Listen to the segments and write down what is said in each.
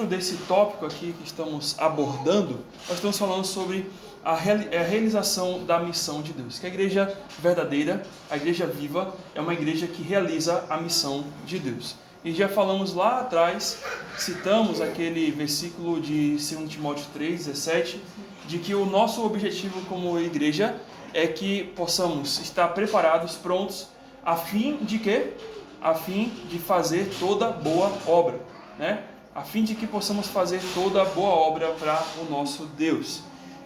dentro desse tópico aqui que estamos abordando, nós estamos falando sobre a realização da missão de Deus. Que a igreja verdadeira, a igreja viva, é uma igreja que realiza a missão de Deus. E já falamos lá atrás, citamos aquele versículo de 2 Timóteo 3,17, de que o nosso objetivo como igreja é que possamos estar preparados, prontos, a fim de quê? A fim de fazer toda boa obra, né? A fim de que possamos fazer toda boa obra para o nosso Deus.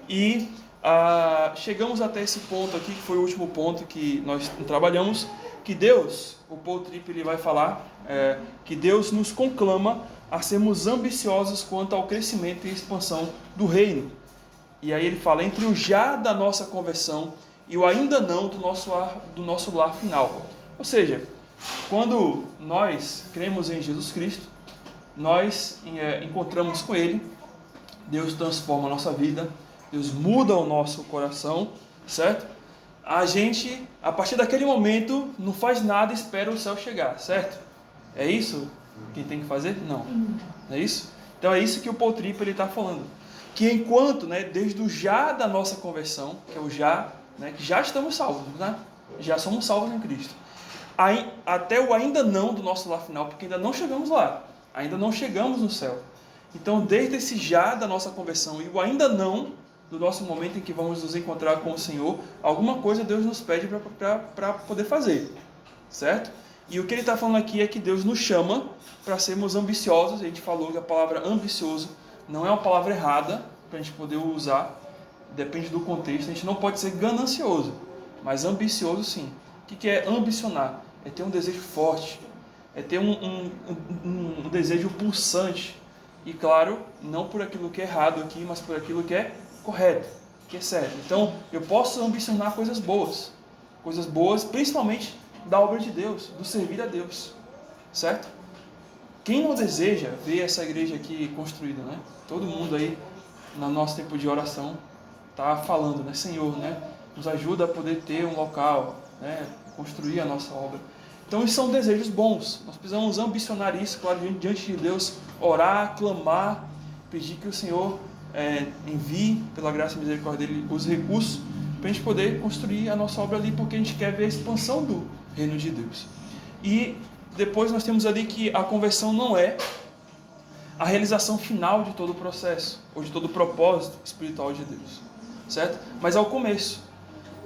E chegamos até esse ponto aqui, que foi o último ponto que nós trabalhamos, que Deus, o Paul Tripp ele vai falar, que Deus nos conclama a sermos ambiciosos quanto ao crescimento e expansão do reino. E aí ele fala, entre o já da nossa conversão e o ainda não do nosso lar final. Ou seja, quando nós cremos em Jesus Cristo, nós encontramos com Ele, Deus transforma a nossa vida, Deus muda o nosso coração, certo? A gente, a partir daquele momento, não faz nada e espera o céu chegar, certo? É isso que tem que fazer? Não. É isso? Então é isso que o Paul Tripp está falando. Que enquanto, né, desde o já da nossa conversão, que é o já, né, que já estamos salvos, né? Já somos salvos em Cristo. Até o ainda não do nosso lar final, porque ainda não chegamos lá. Ainda não chegamos no céu. Então, desde esse já da nossa conversão e o ainda não do nosso momento em que vamos nos encontrar com o Senhor, alguma coisa Deus nos pede para poder fazer, certo? E o que ele está falando aqui é que Deus nos chama para sermos ambiciosos. A gente falou que a palavra ambicioso não é uma palavra errada para a gente poder usar, depende do contexto. A gente não pode ser ganancioso, mas ambicioso sim. O que é ambicionar? É ter um desejo forte, é ter um desejo pulsante. E claro, não por aquilo que é errado aqui, mas por aquilo que é correto, que é certo. Então, eu posso ambicionar coisas boas, principalmente da obra de Deus, do servir a Deus, certo? Quem não deseja ver essa igreja aqui construída, né? Todo mundo aí, no nosso tempo de oração, está falando, né? Senhor, né? Nos ajuda a poder ter um local, né? Construir a nossa obra. Então, isso são desejos bons. Nós precisamos ambicionar isso, claro, diante de Deus, orar, clamar, pedir que o Senhor envie, pela graça e misericórdia dele, os recursos para a gente poder construir a nossa obra ali, porque a gente quer ver a expansão do reino de Deus. E depois nós temos ali que a conversão não é a realização final de todo o processo, ou de todo o propósito espiritual de Deus, certo? Mas é o começo.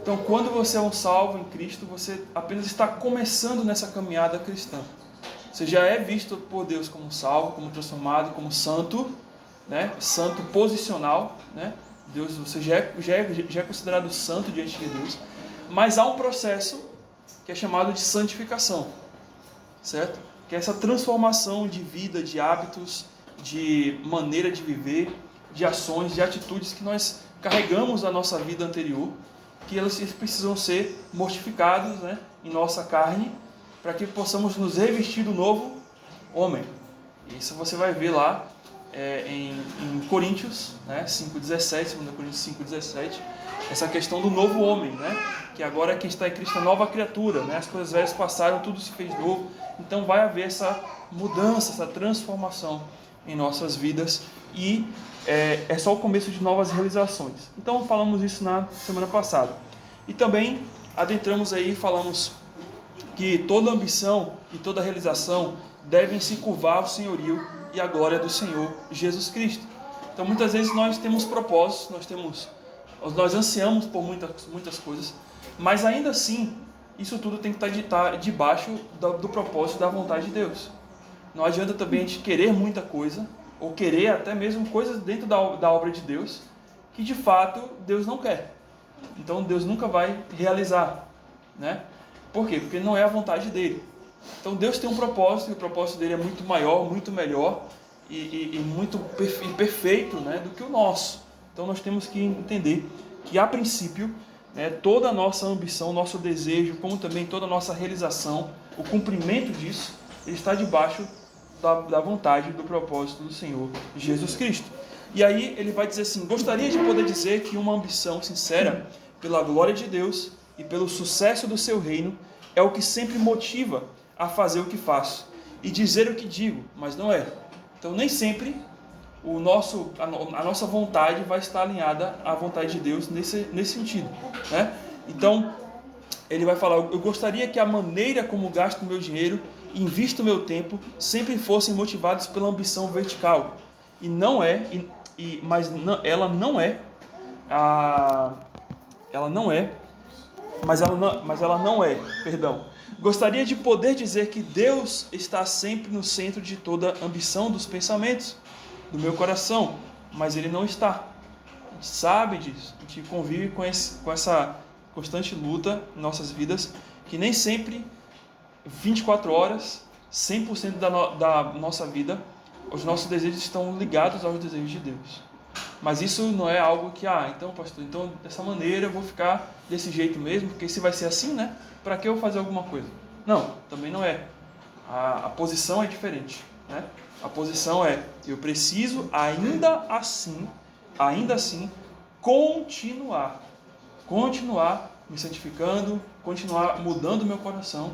Então, quando você é um salvo em Cristo, você apenas está começando nessa caminhada cristã. Você já é visto por Deus como salvo, como transformado, como santo, né? Santo posicional, né? Deus, você já é considerado santo diante de Deus. Mas há um processo que é chamado de santificação, certo? Que é essa transformação de vida, de hábitos, de maneira de viver, de ações, de atitudes que nós carregamos da nossa vida anterior, que elas precisam ser mortificadas, né, em nossa carne, para que possamos nos revestir do novo homem. Isso você vai ver lá em Coríntios, né, 5,17, 2 Coríntios 5,17, essa questão do novo homem, né, que agora quem está em Cristo é nova criatura, né, as coisas velhas passaram, tudo se fez novo. Então vai haver essa mudança, essa transformação em nossas vidas, e é só o começo de novas realizações. Então falamos isso na semana passada. E também adentramos aí, falamos que toda ambição e toda realização devem se curvar ao senhorio e à glória do Senhor Jesus Cristo. Então muitas vezes nós temos propósitos, nós ansiamos por muitas coisas, mas ainda assim isso tudo tem que estar debaixo do propósito da vontade de Deus. Não adianta também a gente querer muita coisa, ou querer até mesmo coisas dentro da obra de Deus, que de fato Deus não quer. Então Deus nunca vai realizar, né? Por quê? Porque não é a vontade dele. Então Deus tem um propósito, e o propósito dele é muito maior, muito melhor e muito perfeito, né, do que o nosso. Então nós temos que entender que, a princípio, né, toda a nossa ambição, nosso desejo, como também toda a nossa realização, o cumprimento disso, ele está debaixo da vontade, do propósito do Senhor Jesus Cristo. E aí ele vai dizer assim: gostaria de poder dizer que uma ambição sincera pela glória de Deus e pelo sucesso do seu reino é o que sempre motiva a fazer o que faço e dizer o que digo, mas não é. Então nem sempre a nossa vontade vai estar alinhada à vontade de Deus nesse sentido, né? Então, ele vai falar: eu gostaria que a maneira como gasto meu dinheiro e invisto meu tempo sempre fossem motivados pela ambição vertical. E não é, ela não é, perdão. Gostaria de poder dizer que Deus está sempre no centro de toda ambição dos pensamentos do meu coração, mas Ele não está. A gente sabe disso, a gente convive com essa constante luta em nossas vidas, que nem sempre, 24 horas, 100% da nossa vida, os nossos desejos estão ligados aos desejos de Deus. Mas isso não é algo que, então pastor, então dessa maneira eu vou ficar desse jeito mesmo, porque se vai ser assim, né? Para que eu fazer alguma coisa? Não, também não é. A posição é diferente, né? A posição é: eu preciso ainda assim, continuar me santificando, continuar mudando o meu coração,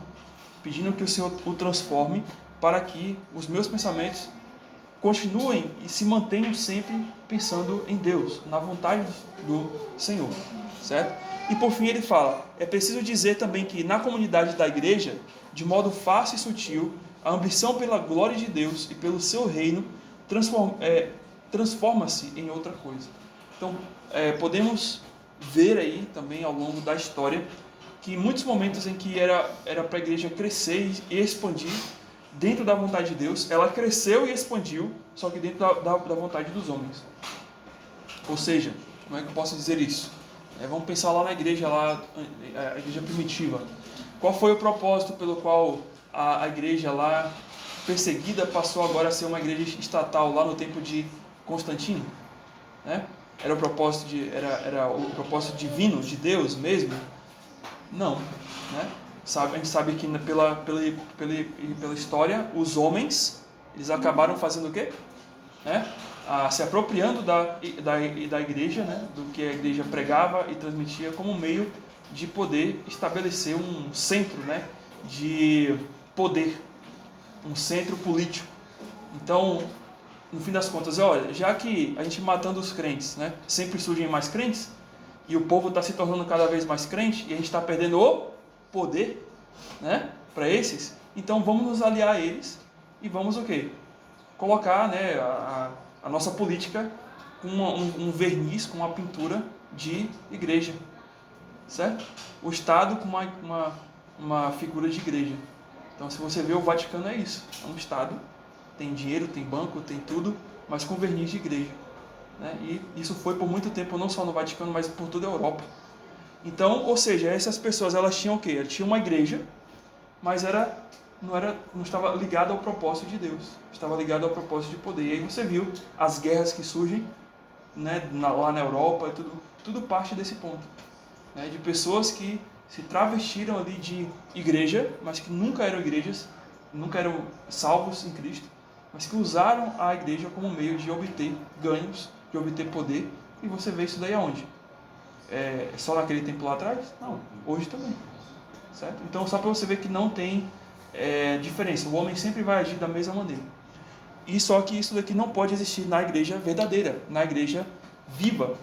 pedindo que o Senhor o transforme, para que os meus pensamentos continuem e se mantenham sempre pensando em Deus, na vontade do Senhor, certo? E por fim ele fala: é preciso dizer também que na comunidade da igreja, de modo fácil e sutil, a ambição pela glória de Deus e pelo seu reino transforma-se em outra coisa. Então, podemos ver aí também ao longo da história que em muitos momentos em que era para a igreja crescer e expandir dentro da vontade de Deus, ela cresceu e expandiu, só que dentro da vontade dos homens. Ou seja, como é que eu posso dizer isso? Vamos pensar lá na igreja, a igreja primitiva. Qual foi o propósito pelo qual a igreja lá perseguida passou agora a ser uma igreja estatal lá no tempo de Constantino? Era o propósito divino de Deus mesmo? Não, né? A gente sabe que pela história, os homens, eles acabaram fazendo o quê? Se apropriando da igreja, né? Do que a igreja pregava e transmitia, como meio de poder estabelecer um centro, né? De poder, um centro político. Então, no fim das contas, olha, já que a gente matando os crentes, né? Sempre surgem mais crentes, e o povo está se tornando cada vez mais crente, e a gente está perdendo o poder, né, para esses, então vamos nos aliar a eles e vamos o quê? Colocar, né, a nossa política com um verniz, com uma pintura de igreja, certo? O Estado com uma figura de igreja. Então, se você vê, o Vaticano é isso, é um Estado, tem dinheiro, tem banco, tem tudo, mas com verniz de igreja. E isso foi por muito tempo, não só no Vaticano, mas por toda a Europa. Então, ou seja, essas pessoas, elas tinham o quê? Elas tinham uma igreja, mas não estava ligada ao propósito de Deus, estava ligada ao propósito de poder. E aí você viu as guerras que surgem, né, lá na Europa, tudo parte desse ponto, né, de pessoas que se travestiram ali de igreja, mas que nunca eram igrejas, nunca eram salvos em Cristo, mas que usaram a igreja como meio de obter ganhos, de obter poder. E você vê isso daí aonde? Só naquele tempo lá atrás? Não, hoje também, certo? Então, só para você ver que não tem diferença, o homem sempre vai agir da mesma maneira. E só que isso daqui não pode existir na igreja verdadeira, na igreja viva.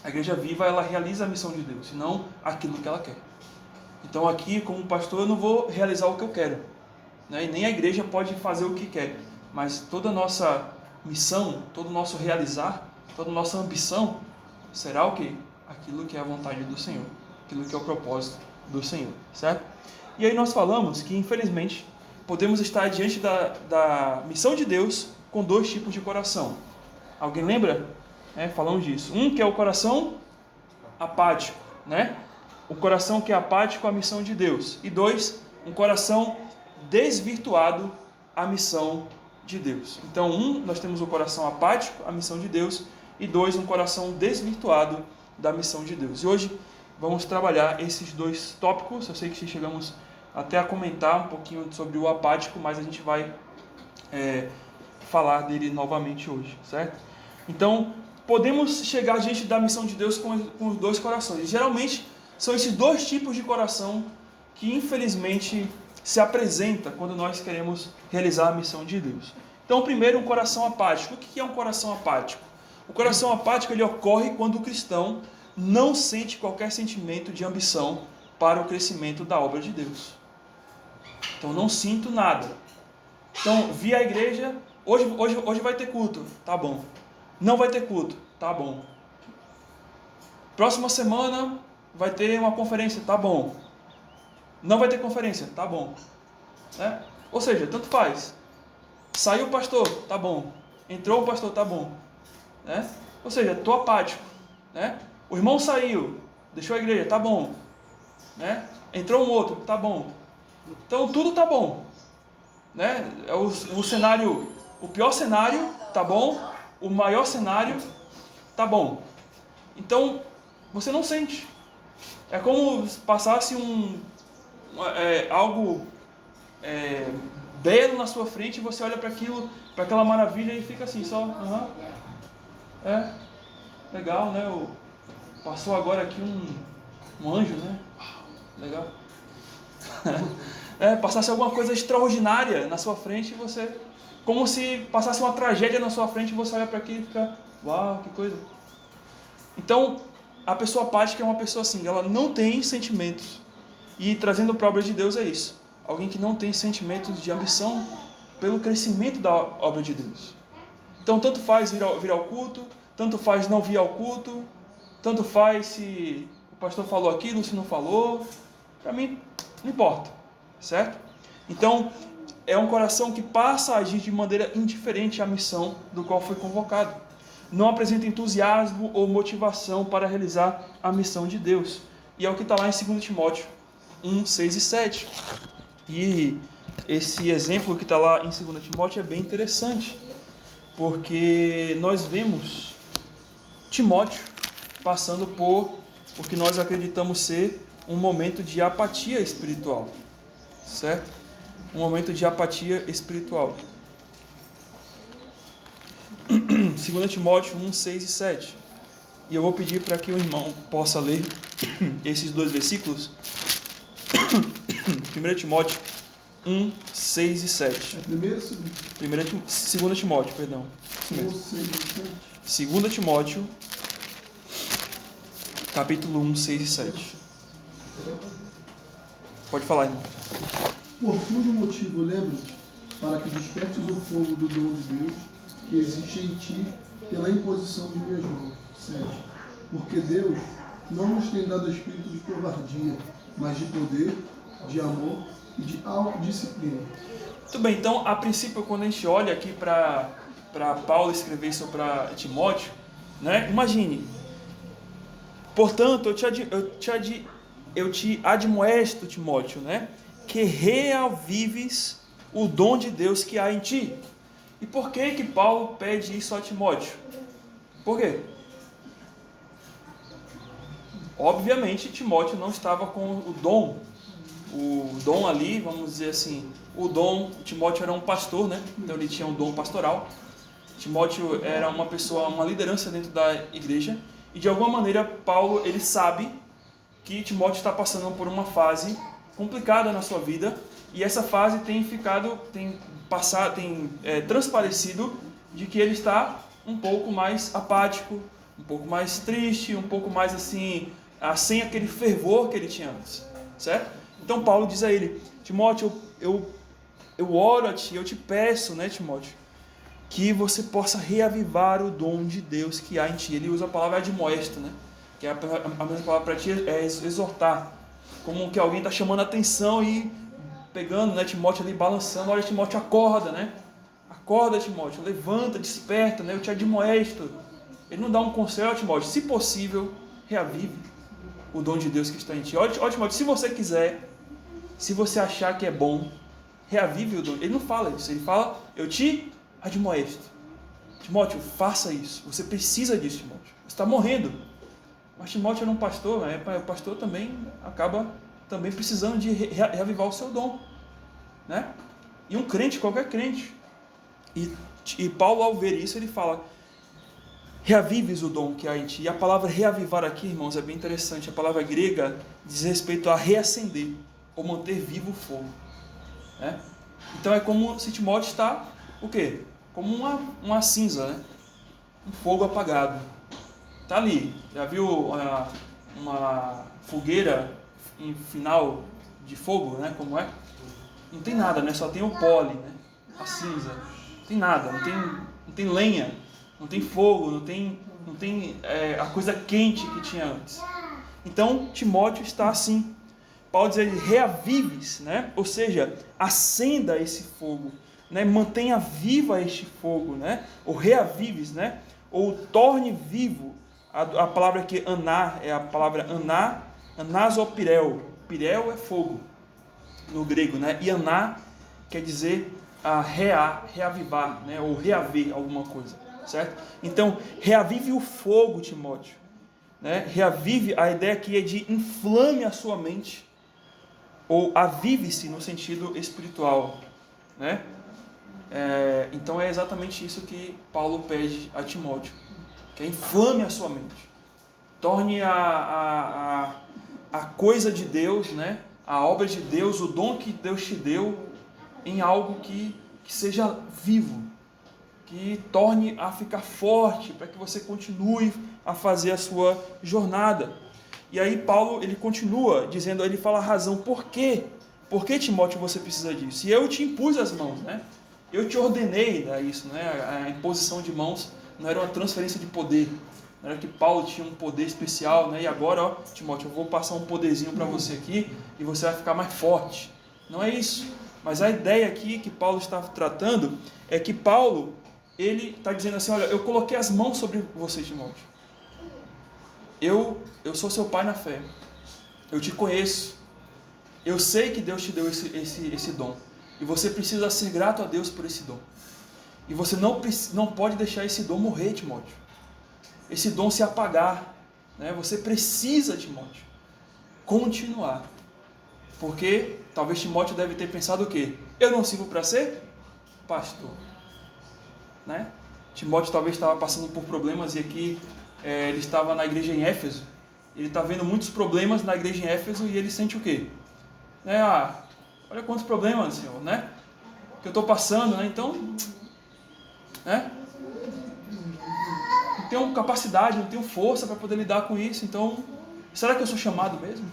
A igreja viva, ela realiza a missão de Deus, e não aquilo que ela quer. Então aqui, como pastor, eu não vou realizar o que eu quero, né? E nem a igreja pode fazer o que quer. Mas toda a nossa missão, todo o nosso realizar, toda a nossa ambição será o quê? Aquilo que é a vontade do Senhor, aquilo que é o propósito do Senhor, certo? E aí nós falamos que, infelizmente, podemos estar diante da missão de Deus com dois tipos de coração. Alguém lembra? Falamos disso. Um que é o coração apático, né? O coração que é apático à missão de Deus. E dois, um coração desvirtuado à missão de Deus. Então, nós temos o coração apático à missão de Deus, e dois, um coração desvirtuado da missão de Deus. E hoje vamos trabalhar esses dois tópicos. Eu sei que chegamos até a comentar um pouquinho sobre o apático, mas a gente vai falar dele novamente hoje, certo? Então, podemos chegar diante da missão de Deus com os dois corações. Geralmente, são esses dois tipos de coração que, infelizmente, se apresenta quando nós queremos realizar a missão de Deus. Então, primeiro, um coração apático. O que é um coração apático? O coração apático ele ocorre quando o cristão não sente qualquer sentimento de ambição para o crescimento da obra de Deus. Então, não sinto nada. Então, vi a igreja, hoje vai ter culto, tá bom. Não vai ter culto, tá bom. Próxima semana vai ter uma conferência, tá bom. Não vai ter conferência, tá bom. Né? Ou seja, tanto faz. Saiu o pastor, tá bom. Entrou o pastor, tá bom. Né? Ou seja, estou apático. Né? O irmão saiu, deixou a igreja, tá bom. Né? Entrou um outro, tá bom. Então tudo tá bom. Né? O cenário, o pior cenário, tá bom. O maior cenário, tá bom. Então, você não sente. É como se passasse algo belo na sua frente e você olha para aquilo, para aquela maravilha e fica assim, só, legal, né? Passou agora aqui um anjo, né? Legal. Passasse alguma coisa extraordinária na sua frente e você, como se passasse uma tragédia na sua frente e você olha para aquilo e fica, uau, que coisa. Então, a pessoa apática é uma pessoa assim, ela não tem sentimentos. E trazendo para a obra de Deus é isso. Alguém que não tem sentimentos de ambição pelo crescimento da obra de Deus. Então, tanto faz vir ao culto, tanto faz não vir ao culto, tanto faz se o pastor falou aquilo, se não falou. Para mim, não importa, certo? Então, é um coração que passa a agir de maneira indiferente à missão do qual foi convocado. Não apresenta entusiasmo ou motivação para realizar a missão de Deus. E é o que está lá em 2 Timóteo 1, 6 e 7. E esse exemplo que está lá em 2 Timóteo é bem interessante, porque nós vemos Timóteo passando por o que nós acreditamos ser um momento de apatia espiritual, certo? Um momento de apatia espiritual. 2 Timóteo 1, 6 e 7. E eu vou pedir para que o irmão possa ler esses dois versículos. 1 Timóteo 1, 6 e 7. Primeiro, 2 Timóteo, perdão. 2 Timóteo, capítulo 1, 6 e 7. Pode falar, irmão. Por cujo motivo lembro-te, para que despertes o fogo do dom de Deus, que existe em ti, pela imposição de minhas mãos. 7. Porque Deus não nos tem dado espírito de covardia, mas de poder, de amor e de autodisciplina. Muito bem, então, a princípio, quando a gente olha aqui para Paulo escrever isso para Timóteo, né, imagine, portanto, eu te admoesto, Timóteo, né, que reavives o dom de Deus que há em ti. E por que Paulo pede isso a Timóteo? Por quê? Obviamente, Timóteo não estava com o dom ali, vamos dizer assim, Timóteo era um pastor, né? Então ele tinha um dom pastoral. Timóteo era uma pessoa, uma liderança dentro da igreja, e de alguma maneira Paulo, ele sabe que Timóteo está passando por uma fase complicada na sua vida, e essa fase tem transparecido de que ele está um pouco mais apático, um pouco mais triste, um pouco mais assim, sem aquele fervor que ele tinha antes, certo? Então Paulo diz a ele, Timóteo, eu oro a ti, eu te peço, né, Timóteo, que você possa reavivar o dom de Deus que há em ti. Ele usa a palavra admoesto, né? Que é a mesma palavra para ti, é exortar, como que alguém está chamando a atenção e pegando, né, Timóteo ali, balançando. Olha, Timóteo, acorda, né? Acorda, Timóteo, levanta, desperta, né? Eu te admoesto. Ele não dá um conselho, Timóteo, se possível, reavive o dom de Deus que está em ti. Olha, Timóteo, se você quiser, se você achar que é bom, reavive o dom. Ele não fala isso, ele fala, eu te admoesto. Timóteo, faça isso. Você precisa disso, Timóteo. Você está morrendo. Mas Timóteo era um pastor, né? O pastor também acaba precisando de reavivar o seu dom, né? E um crente, qualquer crente. E Paulo, ao ver isso, ele fala, reavives o dom que há em ti. E a palavra reavivar aqui, irmãos, é bem interessante. A palavra grega diz respeito a reacender, ou manter vivo o fogo, né? Então é como se Timóteo está, o quê? como uma cinza, né? Um fogo apagado. Tá ali. Já viu uma fogueira em final de fogo, né? Como é? Não tem nada, né? Só tem o pólen, né? A cinza. Não tem nada, não tem lenha, não tem fogo, não tem a coisa quente que tinha antes. Então, Timóteo está assim. Paulo diz ele, reavives, né? Ou seja, acenda esse fogo, né? Mantenha viva este fogo, né? Ou reavives, né? Ou torne vivo. A palavra aqui, aná, é a palavra anasopirel. Pirel é fogo, no grego, né? E aná quer dizer reavivar, né? Ou reaver alguma coisa, certo? Então, reavive o fogo, Timóteo, né? Reavive, a ideia aqui é de inflame a sua mente, ou avive-se no sentido espiritual, né? Então é exatamente isso que Paulo pede a Timóteo, que é inflame a sua mente, torne a coisa de Deus, né? A obra de Deus, o dom que Deus te deu, em algo que seja vivo, que torne a ficar forte, para que você continue a fazer a sua jornada. E aí Paulo, ele continua dizendo, ele fala a razão, por quê? Por que, Timóteo, você precisa disso? E eu te impus as mãos, né? Eu te ordenei a isso, né? A imposição de mãos não era uma transferência de poder, não era que Paulo tinha um poder especial, né? E agora, ó, Timóteo, eu vou passar um poderzinho para você aqui e você vai ficar mais forte. Não é isso. Mas a ideia aqui que Paulo está tratando é que Paulo, ele está dizendo assim, olha, eu coloquei as mãos sobre você, Timóteo. Eu sou seu pai na fé. Eu te conheço. Eu sei que Deus te deu esse dom. E você precisa ser grato a Deus por esse dom. E você não pode deixar esse dom morrer, Timóteo. Esse dom se apagar, né? Você precisa, Timóteo, continuar. Porque talvez Timóteo deve ter pensado o quê? Eu não sirvo para ser pastor, né? Timóteo talvez estava passando por problemas e aqui ele estava na igreja em Éfeso. Ele está vendo muitos problemas na igreja em Éfeso e ele sente o quê? Olha quantos problemas, Senhor, né? Que eu estou passando, né? Então, né? Não tenho capacidade, não tenho força para poder lidar com isso. Então, será que eu sou chamado mesmo?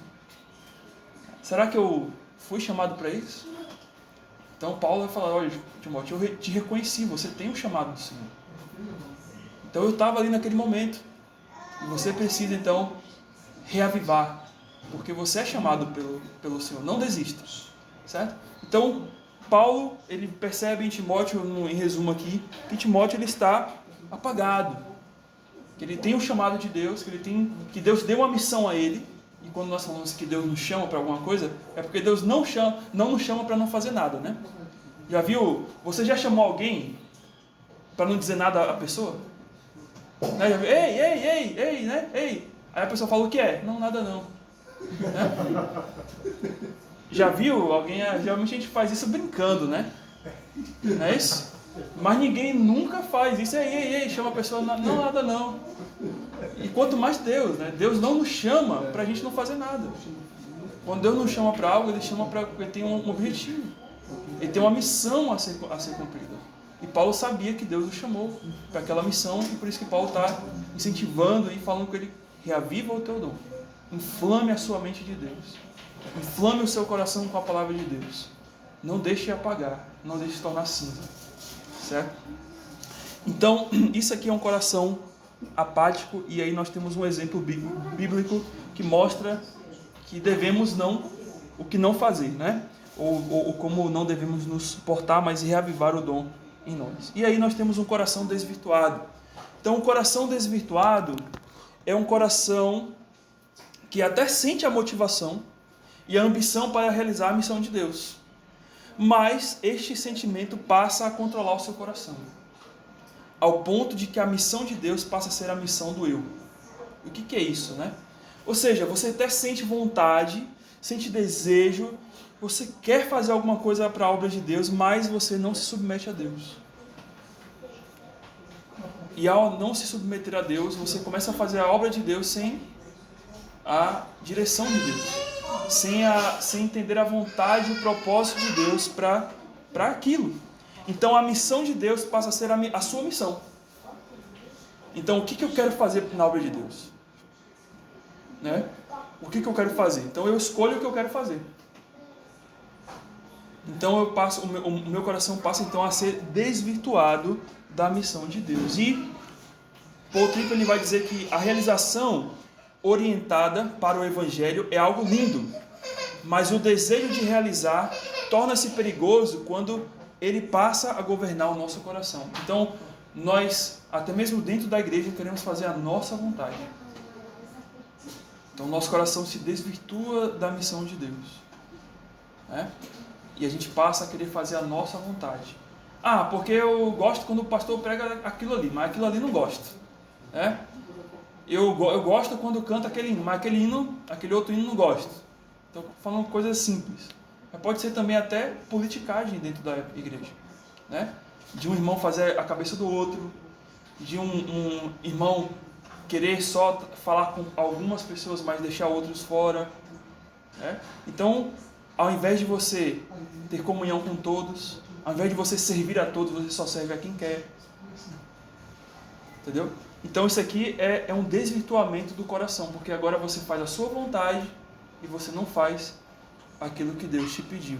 Será que eu fui chamado para isso? Então Paulo vai falar, olha, Timóteo, eu te reconheci, você tem um chamado do Senhor. Então eu estava ali naquele momento. E você precisa então reavivar, porque você é chamado pelo Senhor. Não desista, certo? Então Paulo, ele percebe em Timóteo, em resumo aqui, que Timóteo ele está apagado, que ele tem o chamado de Deus, que Deus deu uma missão a ele. E quando nós falamos que Deus nos chama para alguma coisa, é porque Deus não nos chama para não fazer nada, né? Já viu? Você já chamou alguém para não dizer nada à pessoa? Né? Já viu? Ei, né? Ei. Aí a pessoa fala o que é? Não, nada não. Né? Já viu? Geralmente a gente faz isso brincando, né? Não é isso? Mas ninguém nunca faz isso. Ei, chama a pessoa, não, nada não. E quanto mais Deus, né? Deus não nos chama para a gente não fazer nada. Quando Deus nos chama para algo, Ele chama para porque tem um objetivo. Ele tem uma missão a ser cumprida. E Paulo sabia que Deus o chamou para aquela missão, e por isso que Paulo está incentivando e falando com ele, reaviva o teu dom. Inflame a sua mente de Deus. Inflame o seu coração com a palavra de Deus. Não deixe apagar, não deixe se tornar cinza. Certo? Então, isso aqui é um coração apático, e aí nós temos um exemplo bíblico que mostra que devemos o que não fazer, né? Ou como não devemos nos portar, mas reavivar o dom em nós. E aí nós temos um coração desvirtuado. Então, o coração desvirtuado é um coração que até sente a motivação e a ambição para realizar a missão de Deus, mas este sentimento passa a controlar o seu coração, ao ponto de que a missão de Deus passa a ser a missão do eu. E o que é isso, né? Ou seja, você até sente vontade, sente desejo, você quer fazer alguma coisa para a obra de Deus, mas você não se submete a Deus. E ao não se submeter a Deus, você começa a fazer a obra de Deus sem a direção de Deus, sem entender a vontade e o propósito de Deus para aquilo. Então a missão de Deus passa a ser a sua missão. Então o que eu quero fazer na obra de Deus? Né? O que eu quero fazer? Então eu escolho o que eu quero fazer. Então o meu coração passa então a ser desvirtuado da missão de Deus. E Paul Tripp ele vai dizer que a realização orientada para o Evangelho é algo lindo, mas o desejo de realizar torna-se perigoso quando ele passa a governar o nosso coração. Então nós, até mesmo dentro da igreja, queremos fazer a nossa vontade. Então nosso coração se desvirtua da missão de Deus, né? E a gente passa a querer fazer a nossa vontade. Ah, porque eu gosto quando o pastor prega aquilo ali, mas aquilo ali não gosto, né? Eu gosto quando canta aquele hino, mas aquele outro hino não gosto. Estou falando coisas simples. Mas pode ser também até politicagem dentro da igreja, né? De um irmão fazer a cabeça do outro, de um irmão querer só falar com algumas pessoas, mas deixar outros fora, né? Então, ao invés de você ter comunhão com todos, ao invés de você servir a todos, você só serve a quem quer. Entendeu? Então isso aqui é um desvirtuamento do coração, porque agora você faz a sua vontade e você não faz aquilo que Deus te pediu,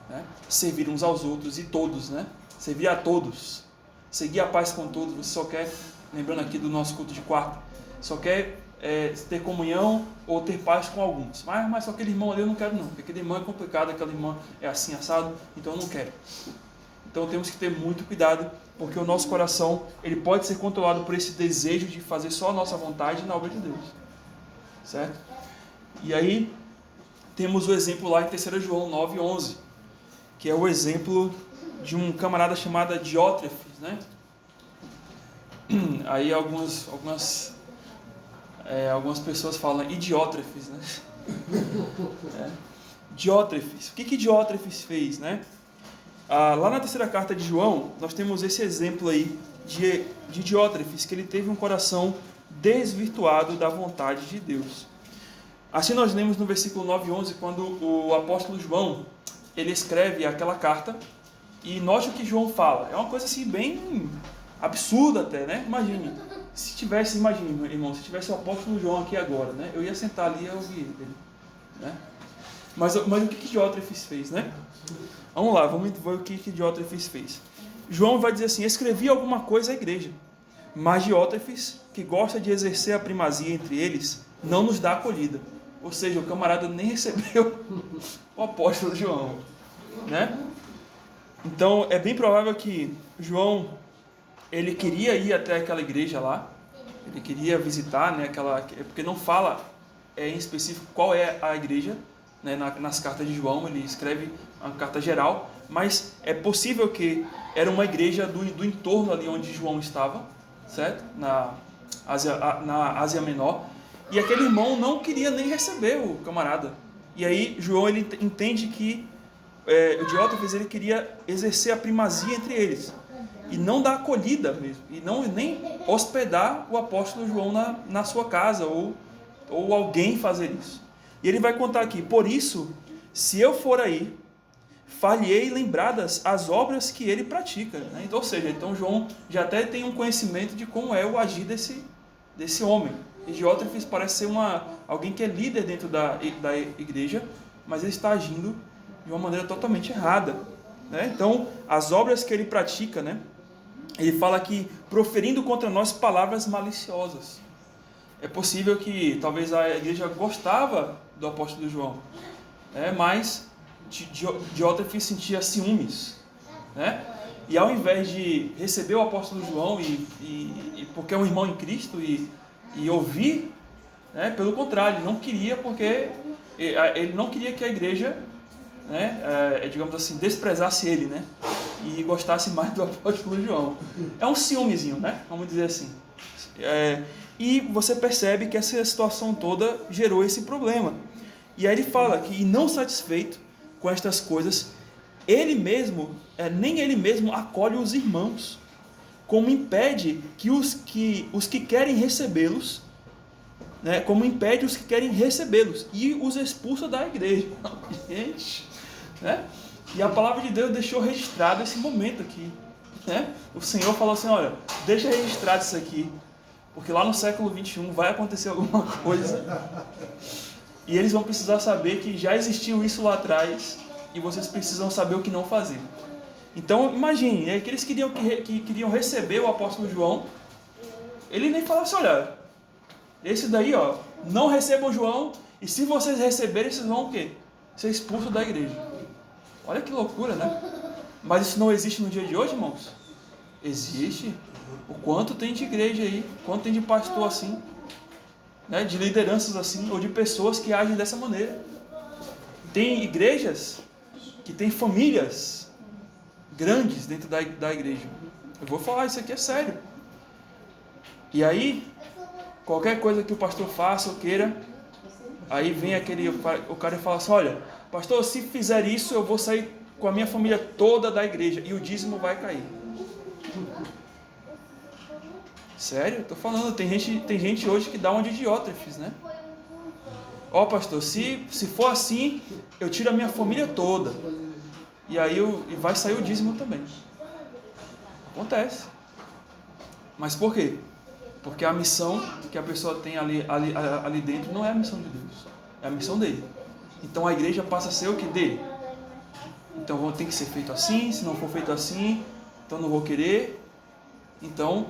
né? Servir uns aos outros e todos, né? Servir a todos, seguir a paz com todos. Você só quer, lembrando aqui do nosso culto de quarta, só quer ter comunhão ou ter paz com alguns. Mas só aquele irmão ali eu não quero não, porque aquele irmão é complicado, aquela irmã é assim, assado, então eu não quero. Então temos que ter muito cuidado, porque o nosso coração ele pode ser controlado por esse desejo de fazer só a nossa vontade na obra de Deus. Certo? E aí temos o exemplo lá em 3 João 9:11, que é o exemplo de um camarada chamado Diótrefes, né? Aí algumas pessoas falam Idiótrefes, né? Diótrefes. O que Diótrefes fez, né? Lá na terceira carta de João, nós temos esse exemplo aí de Diótrefes, que ele teve um coração desvirtuado da vontade de Deus. Assim nós lemos no versículo 9:11, quando o apóstolo João, ele escreve aquela carta, e note o que João fala. É uma coisa assim bem absurda até, né? Imagine irmão, se tivesse o apóstolo João aqui agora, né? Eu ia sentar ali e ouvir ele, né? Mas o que Diótrefes fez, né? Vamos lá, vamos ver o que Diótrefes fez. João vai dizer assim: escrevi alguma coisa à igreja, mas Diótrefes, que gosta de exercer a primazia entre eles, não nos dá acolhida. Ou seja, o camarada nem recebeu o apóstolo João, né? Então é bem provável que João ele queria ir até aquela igreja lá, ele queria visitar, né, porque não fala em específico qual é a igreja, né, nas cartas de João. Ele escreve uma carta geral, mas é possível que era uma igreja do entorno ali onde João estava, certo? Na Ásia Menor, e aquele irmão não queria nem receber o camarada. E aí João ele entende que o Diótrefes ele queria exercer a primazia entre eles e não dar acolhida mesmo, e nem hospedar o apóstolo João na sua casa, ou alguém fazer isso. E ele vai contar aqui: por isso, se eu for aí, far-lhe-ei lembradas as obras que ele pratica, né? Ou seja, então João já até tem um conhecimento de como é o agir desse homem. E Diótrefes parece ser alguém que é líder dentro da igreja, mas ele está agindo de uma maneira totalmente errada, né? Então, as obras que ele pratica, né? Ele fala que proferindo contra nós palavras maliciosas. É possível que talvez a igreja gostava do apóstolo João, né? Mas Diótrefes sentia ciúmes, né? E ao invés de receber o apóstolo João porque é um irmão em Cristo e ouvir, né? Pelo contrário, ele não queria, porque ele não queria que a igreja, né, digamos assim, desprezasse ele, né? E gostasse mais do apóstolo João. É um ciúmezinho, né? Vamos dizer assim. E você percebe que essa situação toda gerou esse problema. E aí ele fala que, não satisfeito com estas coisas, nem ele mesmo acolhe os irmãos, como impede que os que querem recebê-los, né, e os expulsa da igreja. Gente, né? E a palavra de Deus deixou registrado esse momento aqui, né? O Senhor falou assim, olha, deixa registrado isso aqui, porque lá no século 21 vai acontecer alguma coisa e eles vão precisar saber que já existiu isso lá atrás e vocês precisam saber o que não fazer. Então imagine, é que eles queriam receber o apóstolo João, ele nem falou assim, olha, esse daí, ó, não recebam João, e se vocês receberem, vocês vão o quê? Ser expulsos da igreja. Olha que loucura, né? Mas isso não existe no dia de hoje, irmãos? Existe. O quanto tem de igreja aí, quanto tem de pastor assim, né? De lideranças assim, ou de pessoas que agem dessa maneira. Tem igrejas que tem famílias grandes dentro da igreja. Eu vou falar, isso aqui é sério. E aí, qualquer coisa que o pastor faça ou queira, aí vem o cara e fala assim, olha, pastor, se fizer isso, eu vou sair com a minha família toda da igreja e o dízimo vai cair. Sério? Estou falando, tem gente hoje que dá uma de diótrefes, né? Ó, pastor, se for assim, eu tiro a minha família toda. E aí vai sair o dízimo também. Acontece. Mas por quê? Porque a missão que a pessoa tem ali dentro não é a missão de Deus. É a missão dele. Então a igreja passa a ser o que dele. Então tem que ser feito assim, se não for feito assim, então não vou querer. Então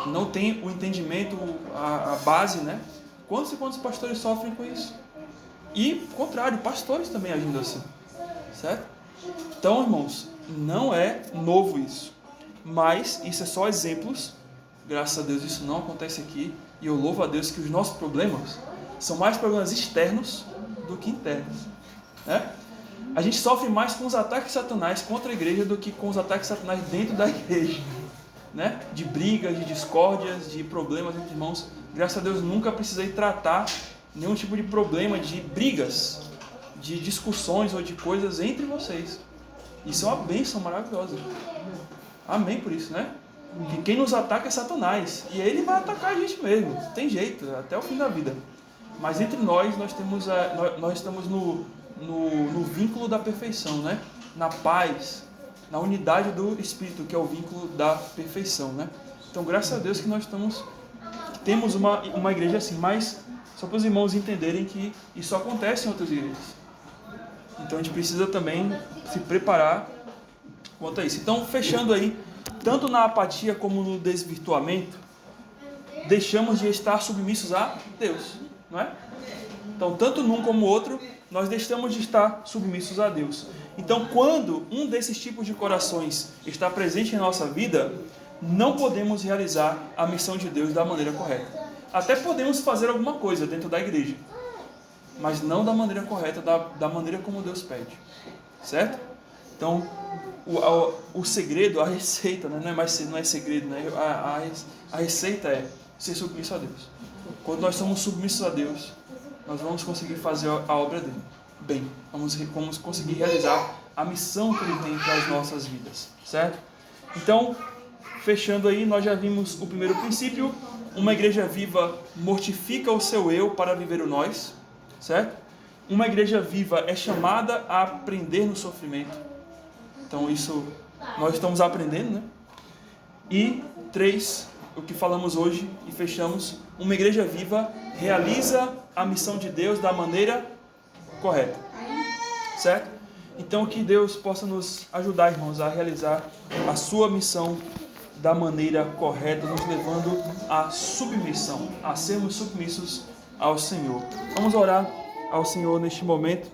não tem o entendimento, a base, né? Quantos e quantos pastores sofrem com isso? E, ao contrário, pastores também agindo assim. Certo? Então, irmãos, não é novo isso. Mas isso é só exemplos. Graças a Deus isso não acontece aqui. E eu louvo a Deus que os nossos problemas são mais problemas externos do que internos. Né? A gente sofre mais com os ataques de Satanás contra a igreja do que com os ataques de Satanás dentro da igreja. Né? De brigas, de discórdias, de problemas entre irmãos. Graças a Deus nunca precisei tratar nenhum tipo de problema, de brigas, de discussões ou de coisas entre vocês. Isso é uma bênção maravilhosa. Amém por isso, né? Que quem nos ataca é Satanás. E ele vai atacar a gente mesmo. Tem jeito, até o fim da vida. Mas entre nós estamos no vínculo da perfeição, né? Na paz, na unidade do Espírito, que é o vínculo da perfeição, né? Então, graças a Deus que nós temos uma igreja assim. Mas só para os irmãos entenderem que isso acontece em outras igrejas. Então, a gente precisa também se preparar quanto a isso. Então, fechando aí, tanto na apatia como no desvirtuamento, deixamos de estar submissos a Deus, não é? Então, tanto num como outro, nós deixamos de estar submissos a Deus. Então, quando um desses tipos de corações está presente em nossa vida, não podemos realizar a missão de Deus da maneira correta. Até podemos fazer alguma coisa dentro da igreja, mas não da maneira correta, da maneira como Deus pede, certo? Então, o segredo, a receita, né? não é segredo, né? A receita é ser submisso a Deus. Quando nós somos submissos a Deus, nós vamos conseguir fazer a obra dele bem. Vamos conseguir realizar a missão que ele tem para as nossas vidas, certo? Então, fechando aí, nós já vimos o primeiro princípio. Uma igreja viva mortifica o seu eu para viver o nós, certo? Uma igreja viva é chamada a aprender no sofrimento. Então isso nós estamos aprendendo, né? E 3, o que falamos hoje e fechamos, uma igreja viva realiza a missão de Deus da maneira correta, certo? Então que Deus possa nos ajudar, irmãos, a realizar a sua missão da maneira correta, nos levando à submissão, a sermos submissos ao Senhor. Vamos orar ao Senhor neste momento.